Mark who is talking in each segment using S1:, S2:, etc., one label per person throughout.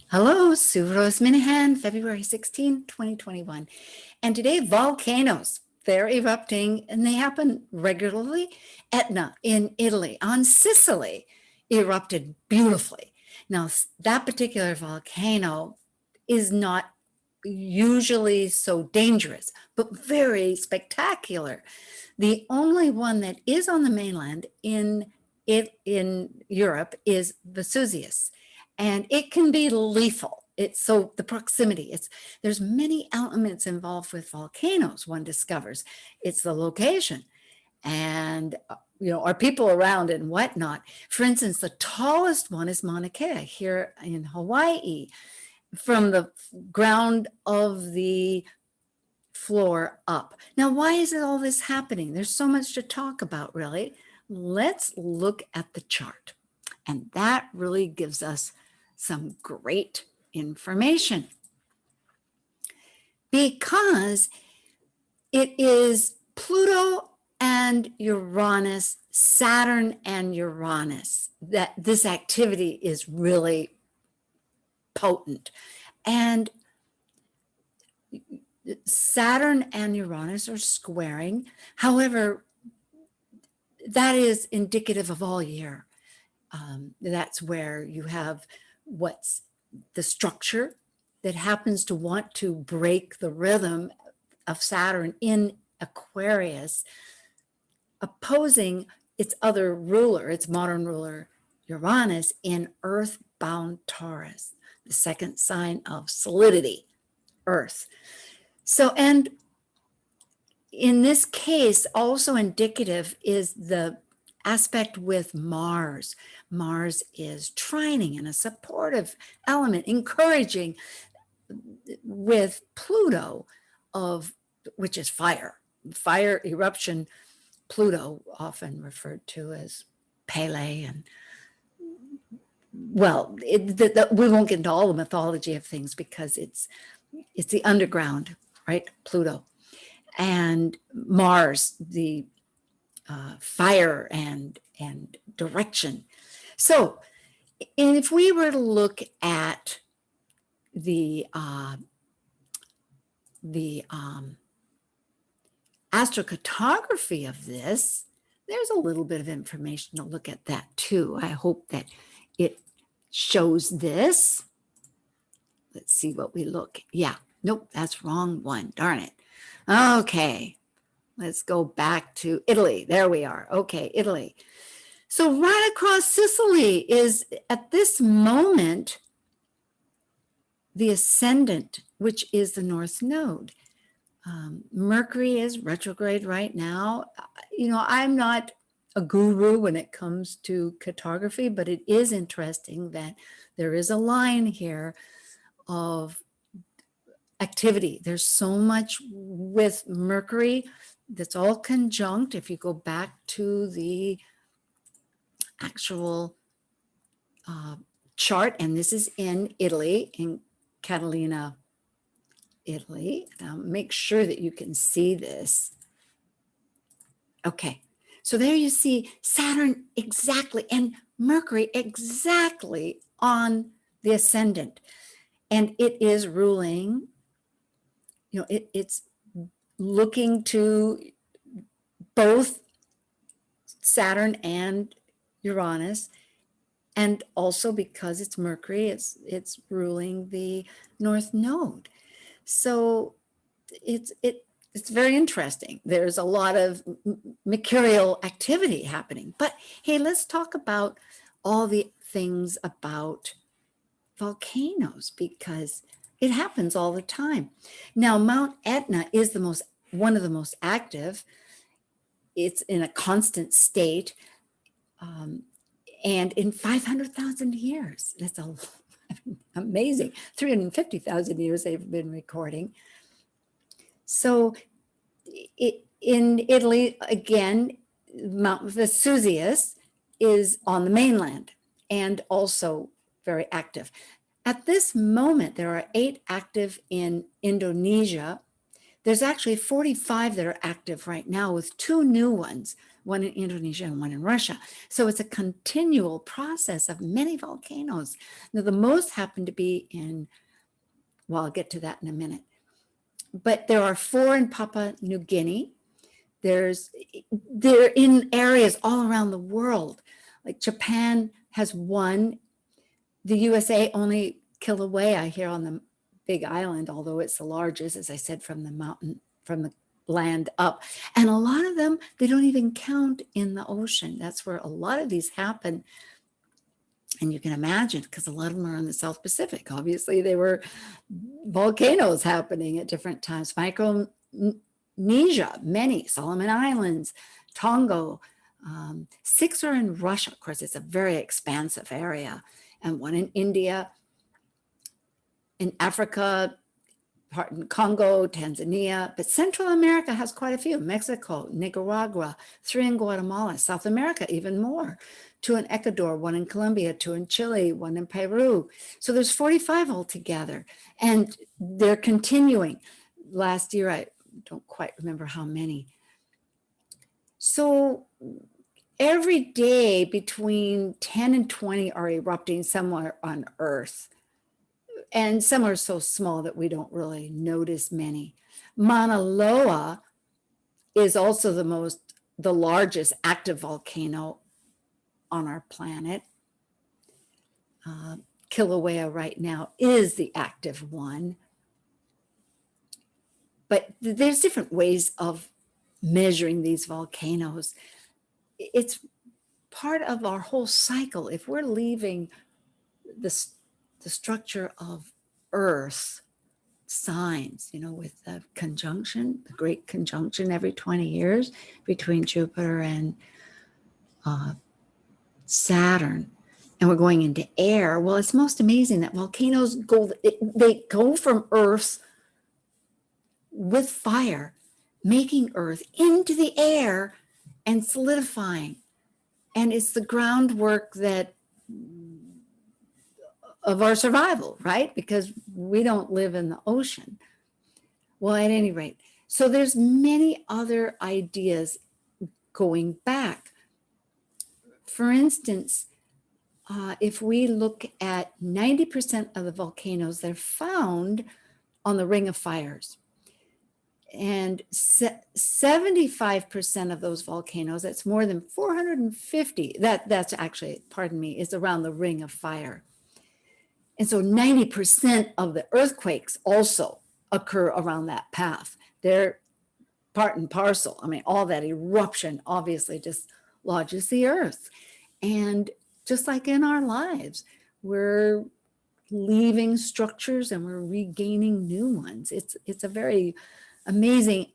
S1: Hello, Sue Rose Minahan, February 16, 2021. And today, volcanoes. They're erupting and they happen regularly. Etna in Italy, on Sicily, erupted beautifully. Now, that particular volcano is not usually so dangerous, but very spectacular. The only one that is on the mainland in Europe is Vesuvius, and it can be lethal. It's so the proximity. There's many elements involved with volcanoes. One discovers it's the location, and are people around and whatnot. For instance, the tallest one is Mauna Kea here in Hawaii. From the ground of the floor up. Now, why is it all this happening? There's so much to talk about, really. Let's look at the chart. And that really gives us some great information. Because it is Pluto and Uranus, Saturn and Uranus, that this activity is really potent. And Saturn and Uranus are squaring. However, that is indicative of all year. That's where you have what's the structure that happens to want to break the rhythm of Saturn in Aquarius, opposing its other ruler, its modern ruler, Uranus, in earthbound Taurus, the second sign of solidity, Earth. So, and in this case, also indicative is the aspect with Mars. Mars is trining and a supportive element, encouraging with Pluto, which is fire. Fire eruption, Pluto, often referred to as Pele, and well, we won't get into all the mythology of things because it's the underground, right? Pluto. And Mars, the fire and direction. So, and if we were to look at the astrocartography of this, there's a little bit of information to look at that too. I hope that it shows this. Let's see what we look. Yeah, nope, that's wrong one. Darn it. Okay, let's go back to Italy. There we are. Okay, Italy. So right across Sicily is, at this moment, the ascendant, which is the North Node. Mercury is retrograde right now. I'm not a guru when it comes to cartography, but it is interesting that there is a line here of activity. There's so much with Mercury that's all conjunct. If you go back to the actual chart, and this is in Italy, in Catalina, Italy. Now make sure that you can see this. Okay, so there you see Saturn exactly and Mercury exactly on the ascendant. And it is ruling, it's looking to both Saturn and Uranus, and also because it's Mercury, it's ruling the North Node. So it's very interesting. There's a lot of mercurial activity happening. But hey, let's talk about all the things about volcanoes, because it happens all the time. Now, Mount Etna is one of the most active. It's in a constant state. And in 500,000 years, that's amazing. 350,000 years they've been recording. So in Italy, again, Mount Vesuvius is on the mainland and also very active. At this moment, there are 8 active in Indonesia. There's actually 45 that are active right now, with 2 new ones, one in Indonesia and one in Russia. So it's a continual process of many volcanoes. Now, the most happen to be in, well, I'll get to that in a minute. But there are 4 in Papua New Guinea. They're in areas all around the world. Like Japan has 1. The USA only Kilauea, I hear, on the Big Island, although it's the largest, as I said, from the mountain, from the land up. And a lot of them, they don't even count in the ocean. That's where a lot of these happen. And you can imagine, because a lot of them are in the South Pacific. Obviously, there were volcanoes happening at different times. Micronesia, many, Solomon Islands, Tonga. 6 are in Russia. Of course, it's a very expansive area. And 1 in India, in Africa, part in Congo, Tanzania, but Central America has quite a few. Mexico, Nicaragua, 3 in Guatemala, South America, even more. 2 in Ecuador, 1 in Colombia, 2 in Chile, 1 in Peru. So there's 45 altogether, and they're continuing. Last year, I don't quite remember how many. So every day between 10 and 20 are erupting somewhere on Earth. And some are so small that we don't really notice many. Mauna Loa is also the largest active volcano on our planet. Kilauea right now is the active one. But there's different ways of measuring these volcanoes. It's part of our whole cycle. If we're leaving the structure of Earth signs, with the conjunction, the great conjunction every 20 years between Jupiter and Saturn, and we're going into air. Well, it's most amazing that volcanoes they go from Earth with fire, making Earth into the air and solidifying. And it's the groundwork of our survival, right? Because we don't live in the ocean. Well, at any rate, so there's many other ideas going back. For instance, if we look at 90% of the volcanoes, they're found on the Ring of Fires. And 75% of those volcanoes, that's more than 450, that's actually, pardon me, is around the Ring of Fire. And so 90% of the earthquakes also occur around that path. They're part and parcel. I mean, all that eruption obviously just lodges the earth. And just like in our lives, we're leaving structures and we're regaining new ones. It's a very amazing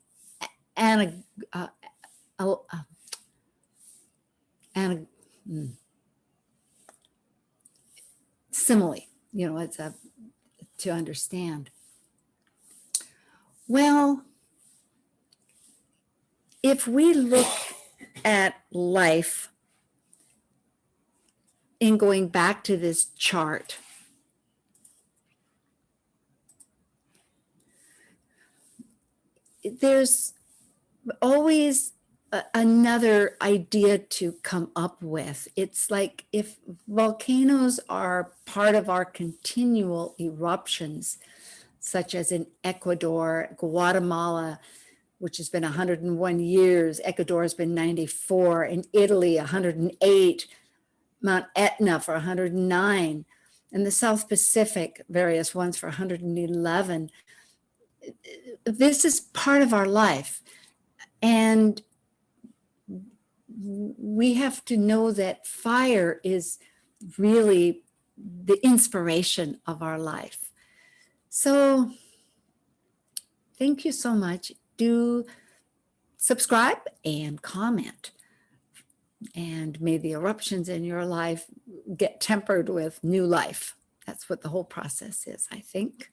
S1: simile, it's to understand. Well, if we look at life in going back to this chart, there's always another idea to come up with. It's like if volcanoes are part of our continual eruptions, such as in Ecuador, Guatemala, which has been 101 years, Ecuador has been 94, in Italy, 108, Mount Etna for 109, and the South Pacific, various ones for 111. This is part of our life. And we have to know that fire is really the inspiration of our life. So thank you so much. Do subscribe and comment. And may the eruptions in your life get tempered with new life. That's what the whole process is, I think.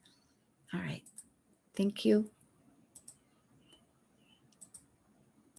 S1: All right. Thank you.